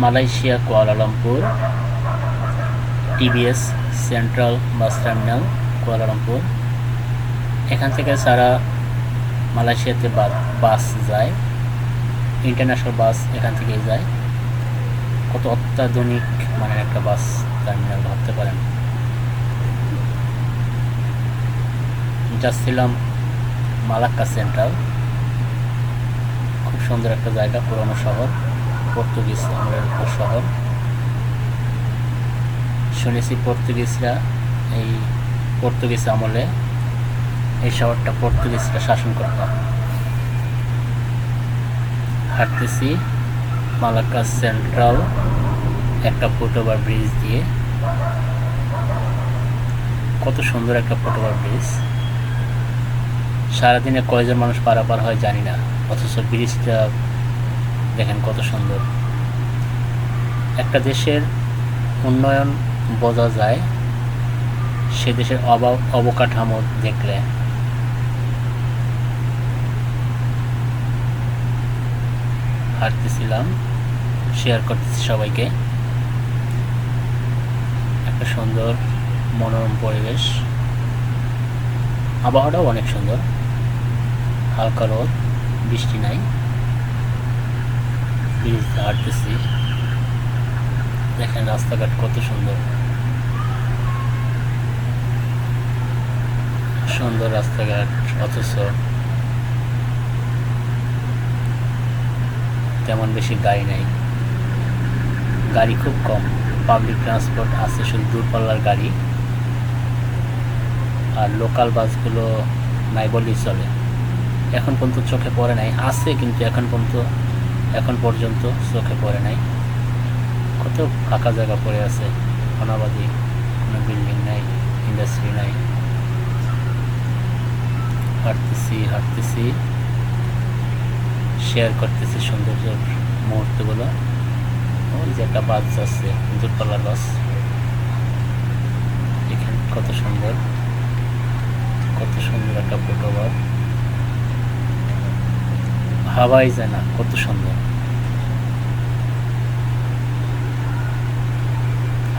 Malaysia Kuala Lumpur TBS central bus terminal Kuala Lumpur. এখান থেকে সারা মালয়েশিয়াতে বাস যায়, ইন্টারন্যাশনাল বাস এখান থেকেই যায়। কত অত্যাধুনিক মানের একটা বাস টার্মিনাল ভাবতে পারেন। যাচ্ছিলাম মালাক্কা সেন্ট্রাল, খুব সুন্দর একটা জায়গা, পুরনো শহর, পর্তুগিজ আমলের শহর। শুনেছি পর্তুগিজরা এই পর্তুগিজ আমলে এই শহরটা পর্তুগিজরা শাসন করত। হাঁটতেছি মালাক্কা সেন্ট্রাল একটা ফুটওভার ব্রিজ দিয়ে। কত সুন্দর একটা ফুটওভার ব্রিজ, সারাদিনে কয়জন মানুষ পারাপার হয় জানি না, অথচ ব্রিজটা দেখেন কত সুন্দর। একটা দেশের উন্নয়ন বোঝা যায় সে দেশের অবকাঠামো দেখলে। হাঁটতেছিলাম, শেয়ার করতেছি সবাইকে। একটা সুন্দর মনোরম পরিবেশ, আবহাওয়াটাও অনেক সুন্দর, হালকা রোদ, বৃষ্টি নাই। ব্রিজে হাঁটতেছি, দেখেন রাস্তাঘাট কত সুন্দর, সুন্দর রাস্তাঘাট, অথচ তেমন বেশি গাড়ি নাই, গাড়ি খুব কম। পাবলিক ট্রান্সপোর্ট আছে শুধু দূরপাল্লার গাড়ি, আর লোকাল বাসগুলো নাই বললেই চলে। এখন পর্যন্ত চোখে পড়ে নাই, আছে কিন্তু এখন পর্যন্ত চোখে পড়ে নাই। কত ফাঁকা জায়গা পড়ে আছে, অনাবাদি, কোনো বিল্ডিং নাই, ইন্ডাস্ট্রি নাই। হাঁটতেছি, শেয়ার করতেছি সৌন্দর্য মুহূর্তগুলো। ওই যে একটা বাস যাচ্ছে, দূরপাল্লার বাস, এখানে কত সুন্দর একটা ফুটওভার, হাওয়াই যায় না, কত সুন্দর।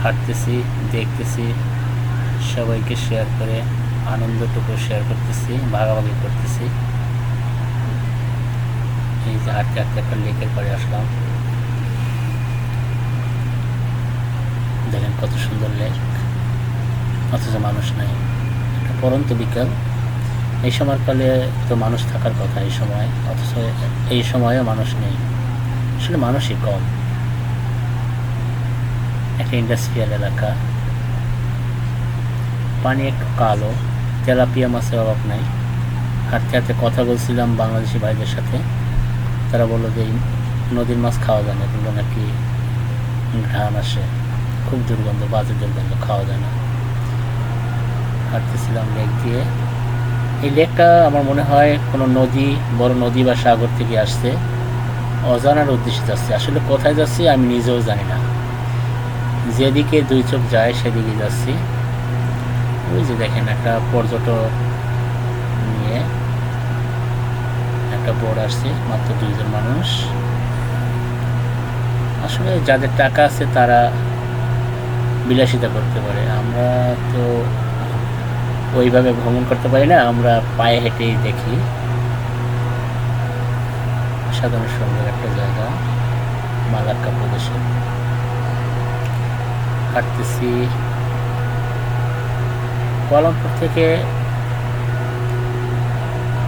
হাঁটতেছি, দেখতেছি, সবাইকে শেয়ার করে আনন্দটুকু শেয়ার করতেছি, ভাগাভাগি করতেছি। এই যে হাঁটতে একটা লেকের পাড়ে আসলাম, দেখেন কত সুন্দর লেক, অথচ মানুষ নাই। একটা পরন্ত বিকাল, এই সময়কালে তো মানুষ থাকার কথা এই সময়, অথচ এই সময়ও মানুষ নেই, আসলে মানুষই কম। একটা ইন্ডাস্ট্রিয়াল এলাকা, পানি একটু কালো, তেলাপিয়া মাছের অভাব নাই। হাঁটতে কথা বলছিলাম বাংলাদেশি ভাইদের সাথে, তারা বললো যে নদীর মাছ খাওয়া যায় না, এগুলো নাকি ঘ্রাণ আসে, খুব দুর্গন্ধ, বাজে দুর্গন্ধ, খাওয়া যায় না। হাঁটতেছিলাম লেক দিয়ে। এই লেকটা আমার মনে হয় কোনো বড় নদী বা সাগর থেকে আসছে, অজানার উদ্দেশ্যে যাচ্ছে। আসলে কোথায় যাচ্ছি আমি নিজেও জানি না, যেদিকে দুই চোখ যায় সেদিকে যাচ্ছি। ওই যে দেখেন একটা পর্যটক নিয়ে একটা বোট আসছে, মাত্র 2 জন মানুষ। আসলে যাদের টাকা আছে তারা বিলাসিতা করতে পারে, আমরা তো ওইভাবে ভ্রমণ করতে পারি না, আমরা পায়ে হেঁটেই দেখি। সাধারণ সুন্দর একটা জায়গা মালাক্কা প্রদেশে। হাঁটতেছি, কুয়ালালামপুর থেকে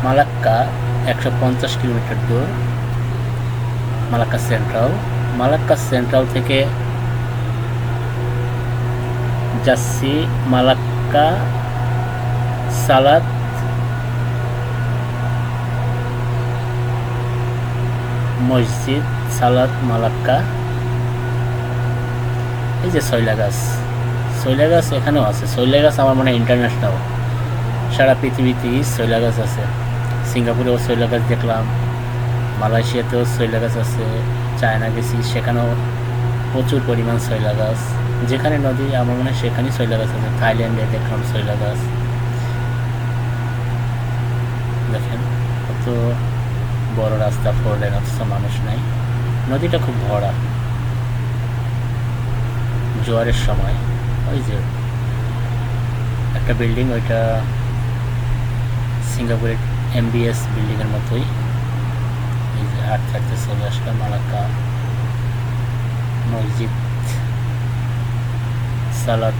মালাক্কা 150 কিলোমিটার দূর। মালাক্কা সেন্ট্রাল থেকে যাচ্ছি মালাক্কা সালাত মসজিদ, সালাত মালাক্কা। এই যে শৈলা গাছ এখানেও আছে। শৈলা গাছ আমার মনে হয় ইন্টারন্যাশনাল, সারা পৃথিবীতেই শৈলা গাছ আছে। সিঙ্গাপুরেও শৈলা গাছ দেখলাম, মালয়েশিয়াতেও শৈলা গাছ আছে, চায়না গেছি সেখানেও প্রচুর পরিমাণ শৈলা গাছ। যেখানে নদী আমার মনে হয় সেখানেই শৈলা গাছ আছে। থাইল্যান্ডে দেখলাম শৈলা গাছ। দেখেন কত বড় রাস্তা, 4 লেন, অথচ মানুষ নাই। নদীটা খুব ভরা, জোয়ারের সময়। ওই যে একটা বিল্ডিং, ওইটা সিঙ্গাপুরের MBS বিল্ডিংয়ের মতোই। এই যে হাঁটতে হাঁটতে চলে আসলাম মালাক্কা মসজিদ, সালাত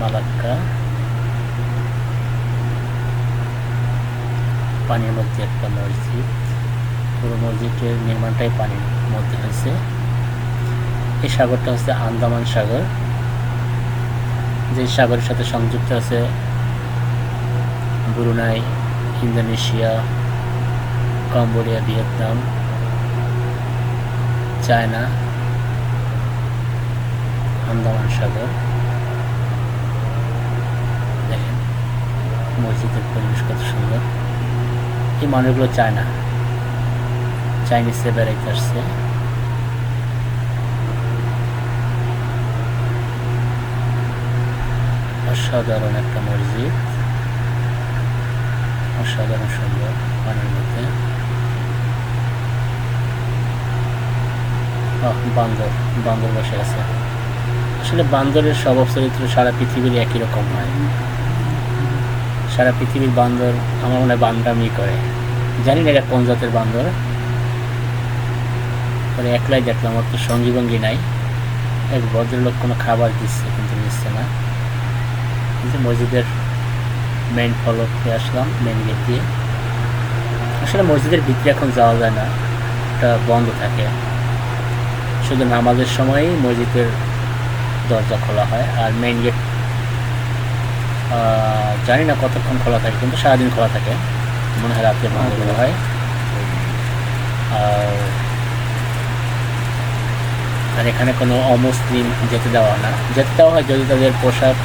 মালাক্কা। পানির মধ্যে একটা মসজিদ, পুরো মসজিদের নির্মাণটাই পানির মধ্যে হয়েছে। এই সাগরটা হচ্ছে আন্দামান সাগর, যে সাগরের সাথে সংযুক্ত আছে Brunei, Indonesia, Cambodia, Vietnam, China, Andaman সাগর। দেখেন মসজিদের পরিবেশ কত সুন্দর। এই মানুষগুলো চায়না, চাইনিজে বেড়াইতে আসছে। অসাধারণ একটা মসজিদ, অসাধারণ সুন্দর পানির মধ্যে। বান্দর, বান্দর বসে আছে। আসলে বান্দরের স্বভাব চরিত্র সারা পৃথিবীর একই রকম হয়। সারা পৃথিবীর বান্দর আমার মনে হয় বান্দামি করে। জানি না এটা কোন জাতের বান্দর। পরে একলাই দেখলাম, ওর তো সঙ্গী ভঙ্গি নাই। এক ভদ্রলোক কোনো খাবার দিচ্ছে কিন্তু নিচ্ছে না। কিন্তু মসজিদের মেইন ফলকে আসলাম, মেইন গেট দিয়ে। আসলে মসজিদের ভিতরে এখন যাওয়া যায় না, এটা বন্ধ থাকে। শুধু নামাজের সময়ই মসজিদের দরজা খোলা হয়। আর মেইন গেট জানি না কতক্ষণ খোলা থাকে, কিন্তু সারাদিন খোলা থাকে। মনে হয় রাত্রে বন্ধ করা হয়। আর এখানে কোনো অমুসলিম যেতে দেওয়া না, যেতে দেওয়া হয় যদি তাদের পোশাক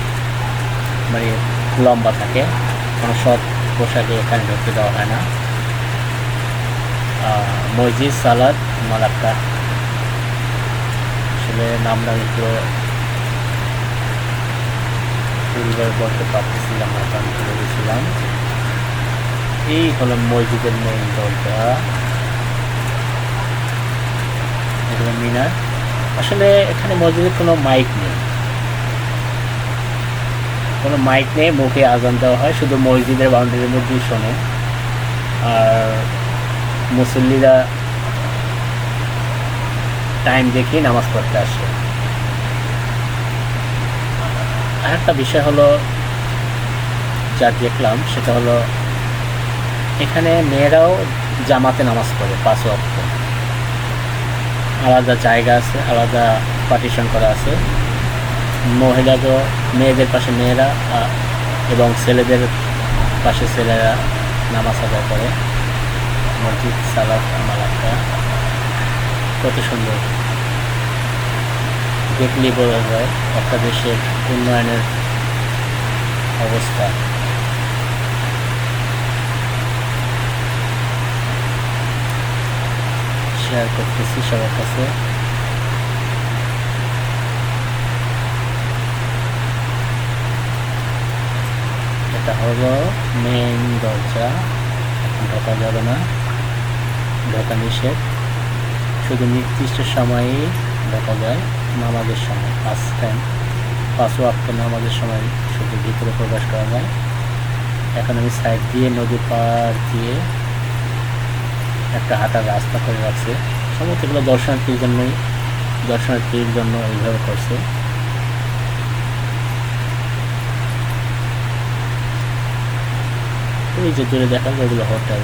মানে লম্বা থাকে। কোনো সৎ পোশাকে এখানে ঢুকতে দেওয়া হয় না। মসজিদ সালাত মালাক্কা, আসলে নামটা আমি পুরো পরিবারে বলতে পারতেছিলাম না, আমি চলে গেছিলাম। এই হলো মসজিদের মেইন দরজা, এগুলো মিনার। আসলে এখানে মসজিদের কোনো মাইক নেই, কোনো মাইক নেই, মুখে আজান দেওয়া হয়, শুধু মসজিদের বাউন্ডারির মধ্যেই শোনে। আর মুসল্লিরা টাইম দেখে নামাজ পড়তে আসে। আর একটা বিষয় হলো যা দেখলাম, সেটা হলো এখানে মেয়েরাও জামাতে নামাজ পড়ে 5 ওয়াক্ত। আলাদা জায়গা আছে, আলাদা পার্টিশন করা আছে। মেয়েদের পাশে মেয়েরা এবং ছেলেদের পাশে ছেলেরা নামাজ আদায় করে। মসজিদ সালাত মালাক্কা কত সুন্দর, দেখলেই বোঝা যায় একটা দেশের উন্নয়নের অবস্থা। শেয়ার করতেছি সবার কাছে। এটা হলো মেইন দরজা, এখন ঢোকা যাবে না, ঢোকা নিষেধ। শুধু নির্দিষ্ট সময়েই ঢোকা যায়, নামাজের সময় 5 ওয়াক্ত নামাজের সময় শুধু ভিতরে প্রবেশ করা যায়। এখন আমি সাইড দিয়ে নদী পার দিয়ে একটা হাঁটার রাস্তা করে রাখছে। সমস্ত এগুলো দর্শনার্থীর জন্য এইভাবে করছে। ওই যে দূরে দেখা যায় ওগুলো হোটেল।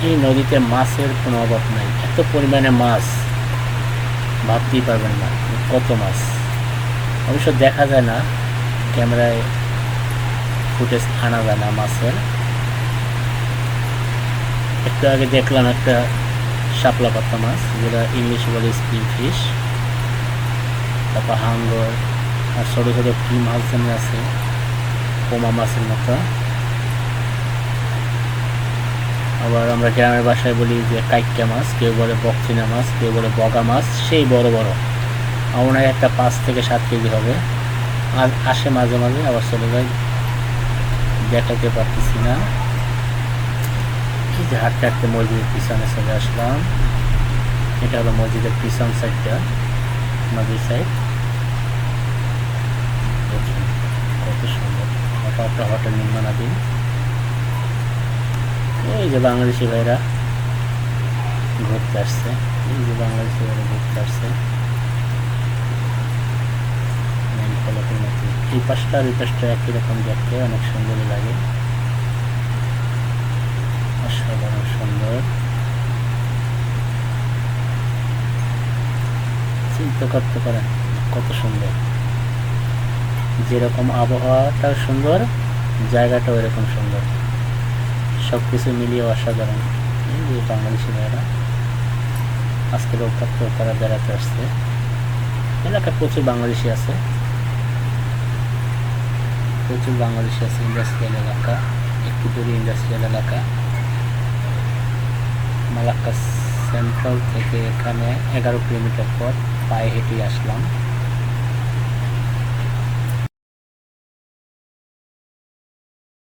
এই নদীতে মাছের কোনো অভাব নাই, এত পরিমাণে মাছ ভাবতেই পারবেন না কত মাছ। অবশ্য দেখা যায় না, ক্যামেরায় ফুটেজ আনা যায় না মাছের। একটু আগে দেখলাম একটা শাপলা পাতা মাছ, যেটা ইংলিশে বলে স্প্রিং ফিশ। তারপর হাঙ্গর আর ছোটো ছোটো কি মাছ যেন আছে, পোমা মাছের মতো। আবার আমরা গ্রামের বাসায় বলি যে কাইক্কা মাছ, কেউ বলে বকচিনা মাছ, কেউ বলে বগা মাছ, সেই বড় বড়। আমার একটা 5 থেকে 7 কেজি হবে। আর আসে মাঝে মাঝে, আবার চলে যায়, দেখাতে পারতেছি না। এই যে হাঁটতে হাঁটতে মসজিদের পিছনে চলে আসলাম। এটা হলো মসজিদের পিছন সাইডটা, নদীর সাইড। কত সুন্দর, হঠাৎ একটা হোটেল নির্মাণাধীন। এই যে বাংলাদেশি ভাইরা ঘুরতে আসছে, এই যে বাংলাদেশি ভাইরা ঘুরতে আসছে ফলকের মতো। এই পাশটা আর এই পাশটা একই রকম দেখতে, অনেক সুন্দরই লাগে, অসাধারণ সুন্দর। চিন্তা করতে পারেন কত সুন্দর, যেরকম আবহাওয়াটাও সুন্দর, জায়গাটাও এরকম সুন্দর, সব কিছু মিলিয়ে অসাধারণ। এই যে বাংলাদেশি ভাইরা আজকে রোববার তো তারা বেড়াতে আসছে। এলাকায় প্রচুর বাংলাদেশি আছে, প্রচুর বাংলাদেশি আছে। ইন্ডাস্ট্রিয়াল এলাকা, একটু দূরে ইন্ডাস্ট্রিয়াল এলাকা। মালাক্কা সেন্ট্রাল থেকে এখানে 11 কিলোমিটার পর পায়ে হেঁটে আসলাম।